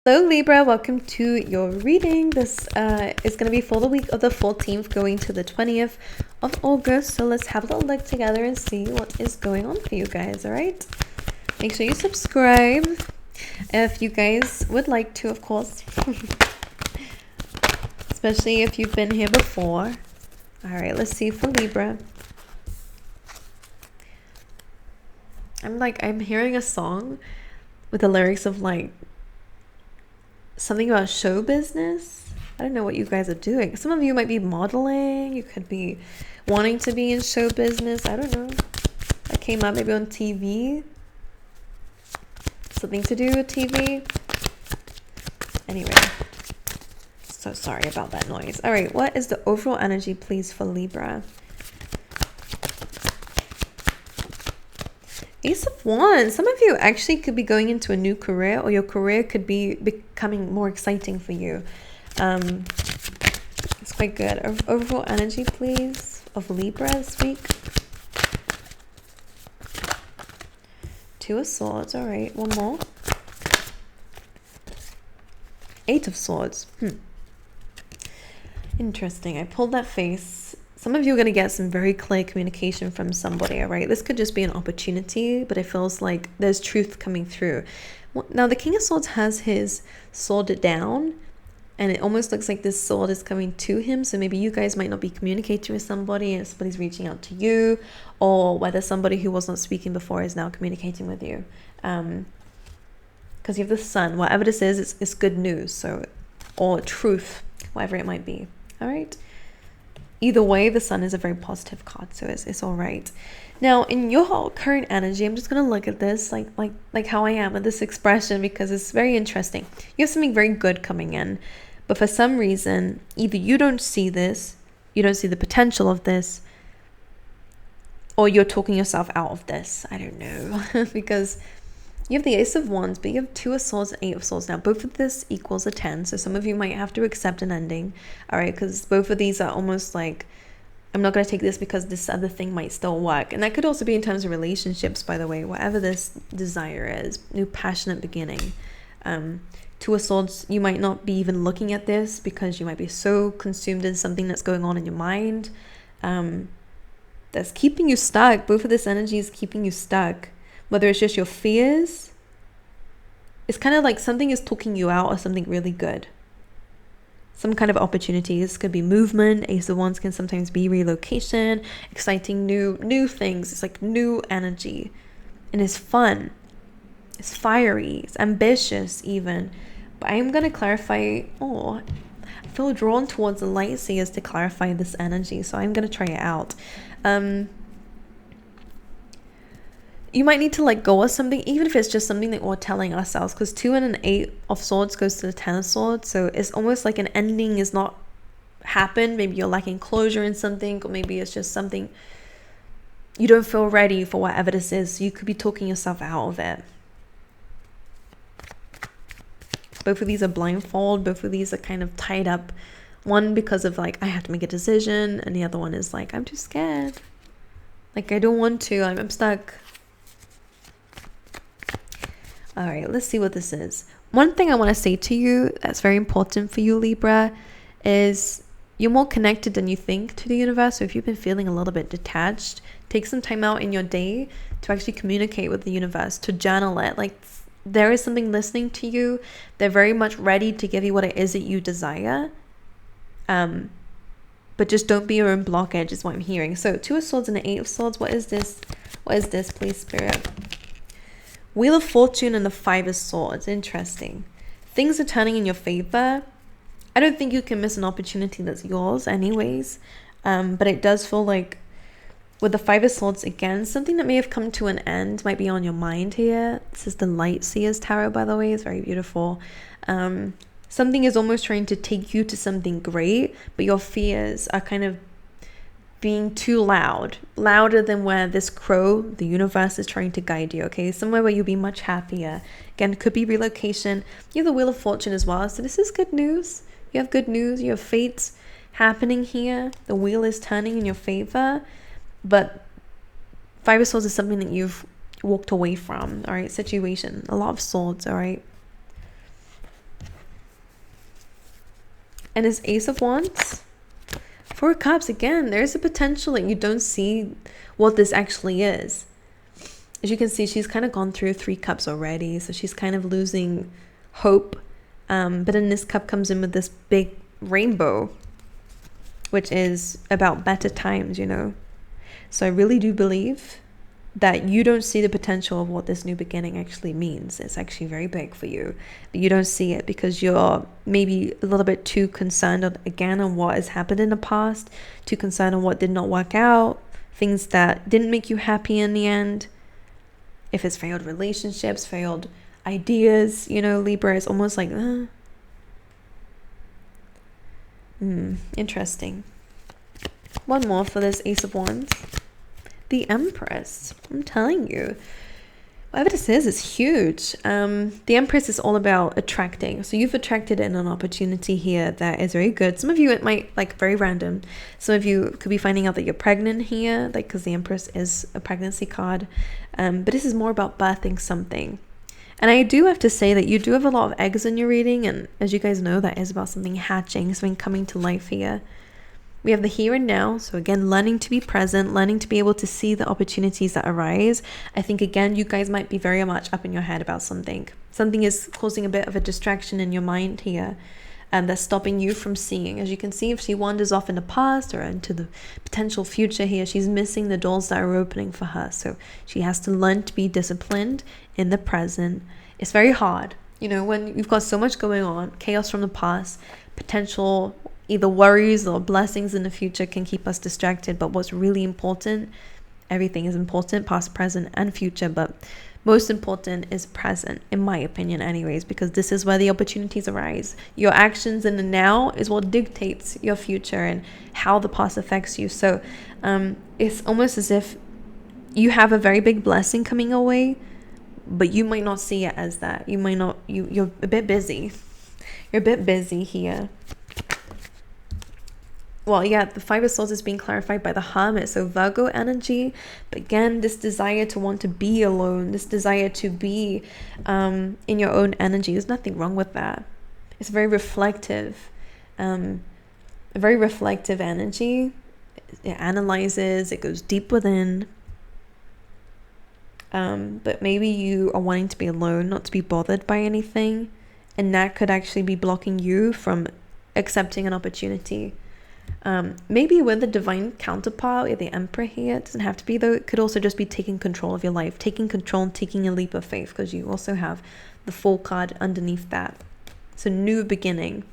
Hello Libra, welcome to your reading. This is going to be for the week of the 14th going to the 20th of August. So let's have a little look together and see what is going on for you guys, all right? Make sure you subscribe if you guys would like to, of course. Especially if you've been here before. All right, let's see for Libra. I'm hearing a song with the lyrics of like something about show business. I don't know what you guys are doing. Some of you might be modeling. You could be wanting to be in show business. I don't know. That came up maybe on TV. Something to do with TV. Anyway. So sorry about that noise. All right. What is the overall energy, please, for Libra? Ace of Wands. Some of you actually could be going into a new career, or your career could be becoming more exciting for you. It's quite good. Overall energy, please, of Libra this week. Two of Swords. All right. One more. Eight of Swords. Interesting. I pulled that face. Some of you are going to get some very clear communication from somebody, all right? This could just be an opportunity, but it feels like there's truth coming through. Now, the King of Swords has his sword down, and it almost looks like this sword is coming to him. So maybe you guys might not be communicating with somebody and somebody's reaching out to you, or whether somebody who was not speaking before is now communicating with you. Because you have the Sun. Whatever this is, it's good news. So, or truth, whatever it might be. All right? Either way, the Sun is a very positive card, so it's all right. Now, in your current energy, I'm just gonna look at this like how I am with this expression, because it's very interesting. You have something very good coming in, but for some reason, either you don't see this, you don't see the potential of this, or you're talking yourself out of this. I don't know. Because you have the Ace of Wands, but you have Two of Swords and Eight of Swords. Now, both of this equals a 10. So some of you might have to accept an ending. All right, because both of these are almost like, I'm not going to take this because this other thing might still work. And that could also be in terms of relationships, by the way, whatever this desire is. New passionate beginning. Two of Swords, you might not be even looking at this because you might be so consumed in something that's going on in your mind. That's keeping you stuck. Both of this energy is keeping you stuck. Whether it's just your fears, it's kind of like something is talking you out of something really good. Some kind of opportunities. Could be movement. Ace of Wands can sometimes be relocation, exciting new things. It's like new energy. And it's fun. It's fiery. It's ambitious even. But I'm going to clarify. I feel drawn towards the light seers to clarify this energy. So I'm going to try it out. You might need to let go of something, even if it's just something that we're telling ourselves, because 2 and an 8 of Swords goes to the 10 of Swords. So it's almost like an ending is not happened. Maybe you're lacking closure in something, or maybe it's just something you don't feel ready for, whatever this is. You could be talking yourself out of it. Both of these are blindfold. Both of these are kind of tied up. One because of like, I have to make a decision. And the other one is like, I'm too scared. Like, I don't want to. I'm stuck. All right, let's see what this is. One thing I want to say to you that's very important for you, Libra, is you're more connected than you think to the universe. So if you've been feeling a little bit detached, take some time out in your day to actually communicate with the universe, to journal it. Like, there is something listening to you. They're very much ready to give you what it is that you desire. But just don't be your own blockage is what I'm hearing. So 2 of Swords and the 8 of Swords. What is this? What is this, please, Spirit? Wheel of Fortune and the 5 of Swords. Interesting. Things are turning in your favor. I don't think you can miss an opportunity that's yours anyways. But it does feel like with the 5 of Swords, again, something that may have come to an end might be on your mind here. This is the Light Seers Tarot, by the way. It's very beautiful. Something is almost trying to take you to something great, but your fears are kind of being too loud, louder than where this crow, the universe, is trying to guide you, okay? Somewhere where you'll be much happier. Again, it could be relocation. You have the Wheel of Fortune as well, so this is good news. You have good news. You have fates happening here. The wheel is turning in your favor, but 5 of Swords is something that you've walked away from, all right? Situation. A lot of swords, all right? And his Ace of Wands, Four of Cups. Again, there's a potential that you don't see what this actually is. As you can see, she's kind of gone through 3 cups already, so she's kind of losing hope. But then this cup comes in with this big rainbow, which is about better times, you know. So I really do believe that you don't see the potential of what this new beginning actually means. It's actually very big for you, but you don't see it because you're maybe a little bit too concerned on what has happened in the past, too concerned on what did not work out, things that didn't make you happy in the end. If it's failed relationships, failed ideas, you know, Libra, is almost like, interesting. One more for this Ace of Wands. The Empress. I'm telling you, whatever this is huge. The Empress is all about attracting. So you've attracted in an opportunity here that is very good. Some of you, it might like very random. Some of you could be finding out that you're pregnant here, like because the Empress is a pregnancy card. But this is more about birthing something. And I do have to say that you do have a lot of eggs in your reading. And as you guys know, that is about something hatching, something coming to life here. We have the here and now. So again, learning to be present, learning to be able to see the opportunities that arise. I think, again, you guys might be very much up in your head about something. Something is causing a bit of a distraction in your mind here. And that's stopping you from seeing. As you can see, if she wanders off in the past or into the potential future here, she's missing the doors that are opening for her. So she has to learn to be disciplined in the present. It's very hard. You know, when you've got so much going on, chaos from the past, potential either worries or blessings in the future can keep us distracted. But what's really important, everything is important, past, present, and future. But most important is present, in my opinion anyways, because this is where the opportunities arise. Your actions in the now is what dictates your future and how the past affects you. So it's almost as if you have a very big blessing coming away, but you might not see it as that. You might not, you're a bit busy. You're a bit busy here. Well, yeah, the Five of Swords is being clarified by the Hermit, so Virgo energy. But again, this desire to want to be alone, this desire to be in your own energy, there's nothing wrong with that. It's very reflective, a very reflective energy. It analyzes, it goes deep within. But maybe you are wanting to be alone, not to be bothered by anything. And that could actually be blocking you from accepting an opportunity. Maybe with the divine counterpart, with the Emperor here, it doesn't have to be though. It could also just be taking control of your life, taking control and taking a leap of faith, because you also have the Fool card underneath that. So new beginning,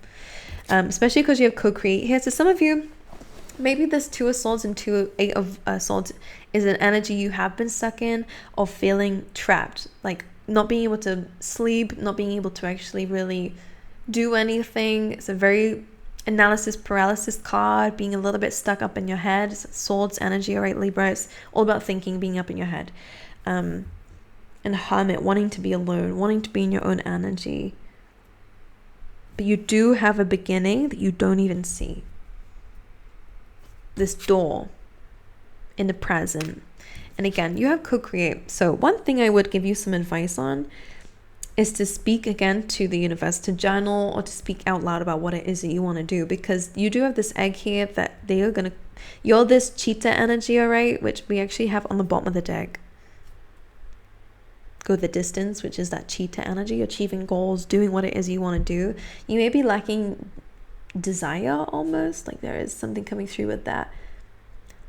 especially because you have co-create here. So some of you, maybe this Two of Swords and Eight of Swords is an energy you have been stuck in, of feeling trapped, like not being able to sleep, not being able to actually really do anything. It's a very analysis paralysis card, being a little bit stuck up in your head. It's Swords energy, all right, Libra. It's all about thinking, being up in your head. And Hermit, wanting to be alone, wanting to be in your own energy. But you do have a beginning that you don't even see. This door in the present. And again, you have co-create. So one thing I would give you some advice on is to speak again to the universe, to journal or to speak out loud about what it is that you want to do, because you do have this egg here that they are going to, you're this cheetah energy, all right, which we actually have on the bottom of the deck. Go the distance, which is that cheetah energy, achieving goals, doing what it is you want to do. You may be lacking desire almost, like there is something coming through with that.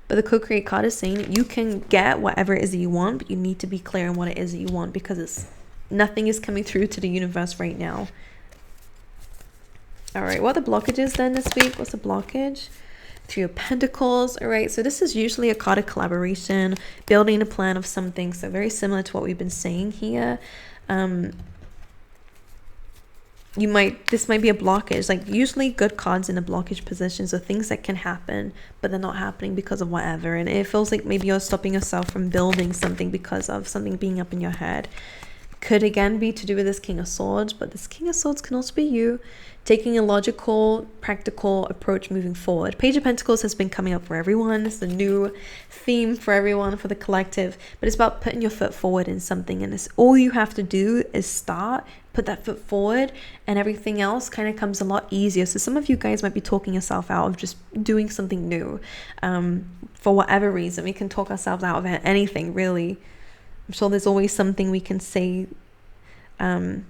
But the co-create card is saying that you can get whatever it is that you want, but you need to be clear on what it is that you want, because nothing is coming through to the universe right now. All right, what are the blockages then this week? What's the blockage? Three of Pentacles. All right, so this is usually a card of collaboration, building a plan of something. So very similar to what we've been saying here. This might be a blockage, like usually good cards in a blockage position, so things that can happen but they're not happening because of whatever, and it feels like maybe you're stopping yourself from building something because of something being up in your head. Could again be to do with this King of Swords, but this King of Swords can also be you taking a logical, practical approach moving forward. Page of Pentacles has been coming up for everyone. It's the new theme for everyone, for the collective, but it's about putting your foot forward in something, and it's all you have to do is start put that foot forward, and everything else kind of comes a lot easier. So some of you guys might be talking yourself out of just doing something new. For whatever reason, we can talk ourselves out of anything, really. I'm sure there's always something we can say and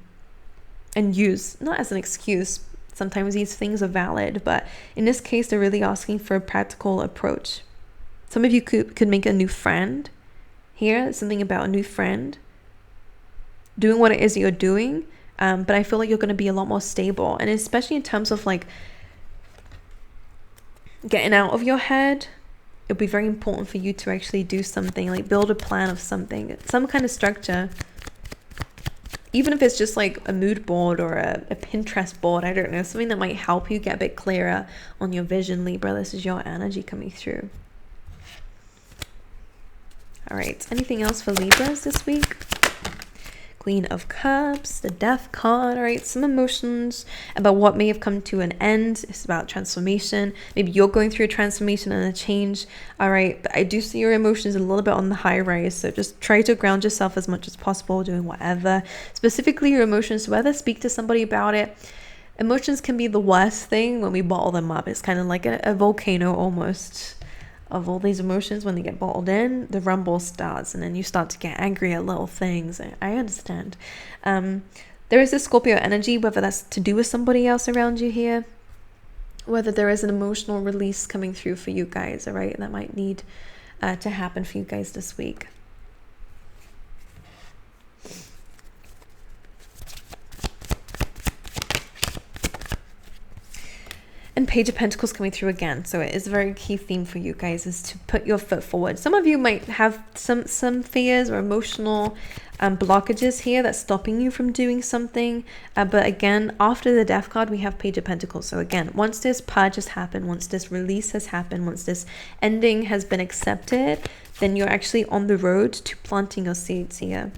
use, not as an excuse. Sometimes these things are valid, but in this case, they're really asking for a practical approach. Some of you could make a new friend here, something about a new friend, doing what it is you're doing. But I feel like you're going to be a lot more stable. And especially in terms of like getting out of your head, it'll be very important for you to actually do something, like build a plan of something, some kind of structure. Even if it's just like a mood board or a Pinterest board, I don't know, something that might help you get a bit clearer on your vision, Libra. This is your energy coming through. All right, anything else for Libras this week? Queen of Cups, the Death card. All right, some emotions about what may have come to an end. It's about transformation. Maybe you're going through a transformation and a change. All right, but I do see your emotions a little bit on the high rise, so just try to ground yourself as much as possible, doing whatever. Specifically your emotions, whether speak to somebody about it. Emotions can be the worst thing when we bottle them up. It's kind of like a volcano almost. Of all these emotions, when they get bottled in, the rumble starts, and then you start to get angry at little things. I understand. There is this Scorpio energy, whether that's to do with somebody else around you here, whether there is an emotional release coming through for you guys, all right? That might need to happen for you guys this week. And Page of Pentacles coming through again. So it is a very key theme for you guys, is to put your foot forward. Some of you might have some fears or emotional blockages here that's stopping you from doing something. But again, after the Death card, we have Page of Pentacles. So again, once this purge has happened, once this release has happened, once this ending has been accepted, then you're actually on the road to planting your seeds here.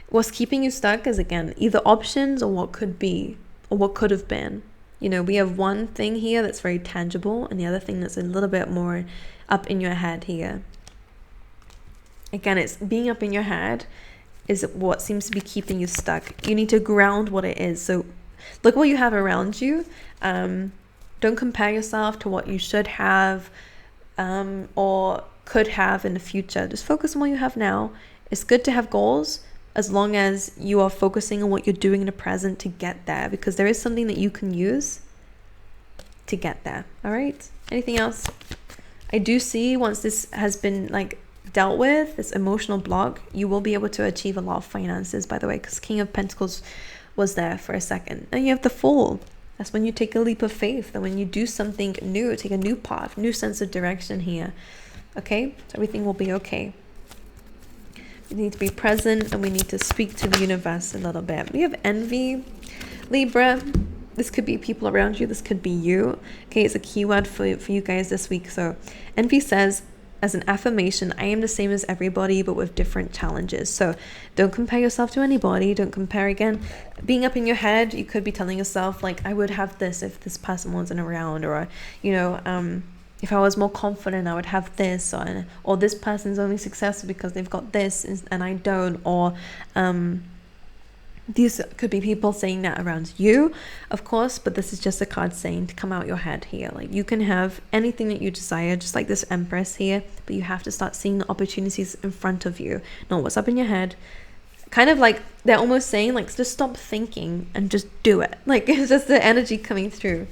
What's keeping you stuck is, again, either options or what could be, or what could have been. You know, we have one thing here that's very tangible, and the other thing that's a little bit more up in your head here. Again, it's being up in your head is what seems to be keeping you stuck. You need to ground what it is. So look what you have around you. Don't compare yourself to what you should have or could have in the future. Just focus on what you have now. It's good to have goals, as long as you are focusing on what you're doing in the present to get there, because there is something that you can use to get there. All right, anything else? I do see once this has been like dealt with, this emotional block, you will be able to achieve a lot of finances, by the way, because King of Pentacles was there for a second. And you have the Fool. That's when you take a leap of faith, that when you do something new, take a new path, new sense of direction here. Okay, so everything will be okay. We need to be present, and we need to speak to the universe a little bit. We have envy, Libra. This could be people around you. This could be you. Okay, it's a keyword for you guys this week. So envy says, as an affirmation, I am the same as everybody, but with different challenges. So don't compare yourself to anybody. Don't compare. Again, being up in your head, you could be telling yourself, like, I would have this if this person wasn't around, or, you know, if I was more confident, I would have this, or this person's only successful because they've got this and I don't, or these could be people saying that around you, of course, but this is just a card saying to come out your head here. Like, you can have anything that you desire, just like this Empress here, but you have to start seeing the opportunities in front of you, not what's up in your head. Kind of like they're almost saying, like, just stop thinking and just do it. Like, it's just the energy coming through.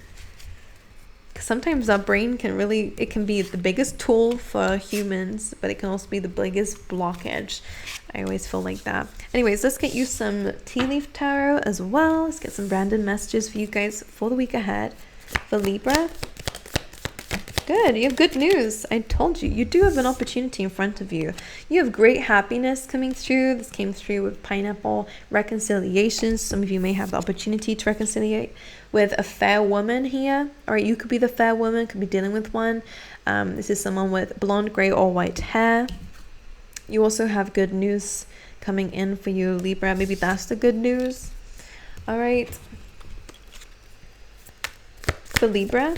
Sometimes our brain it can be the biggest tool for humans, but it can also be the biggest blockage. I always feel like that. Anyways, let's get you some tea leaf tarot as well. Let's get some random messages for you guys for the week ahead. For Libra. Good, you have good news. I told you, you do have an opportunity in front of you. You have great happiness coming through. This came through with pineapple reconciliations. Some of you may have the opportunity to reconciliate with a fair woman here. All right, you could be the fair woman, could be dealing with one. This is someone with blonde, gray, or white hair. You also have good news coming in for you, Libra. Maybe that's the good news. All right. For Libra.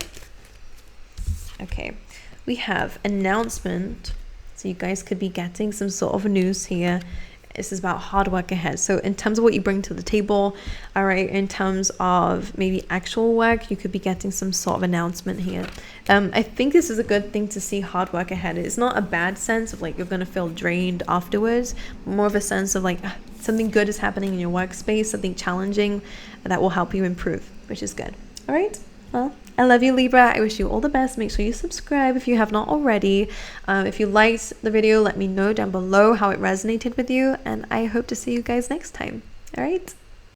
Okay, we have announcement. So you guys could be getting some sort of news here. this is about hard work ahead. So in terms of what you bring to the table, all right, in terms of maybe actual work, you could be getting some sort of announcement here. I think this is a good thing to see hard work ahead. It's not a bad sense of like you're going to feel drained afterwards, more of a sense of like something good is happening in your workspace, something challenging that will help you improve, which is good. All right, well, I love you, Libra. I wish you all the best. Make sure you subscribe if you have not already. If you liked the video, let me know down below how it resonated with you, and I hope to see you guys next time. All right.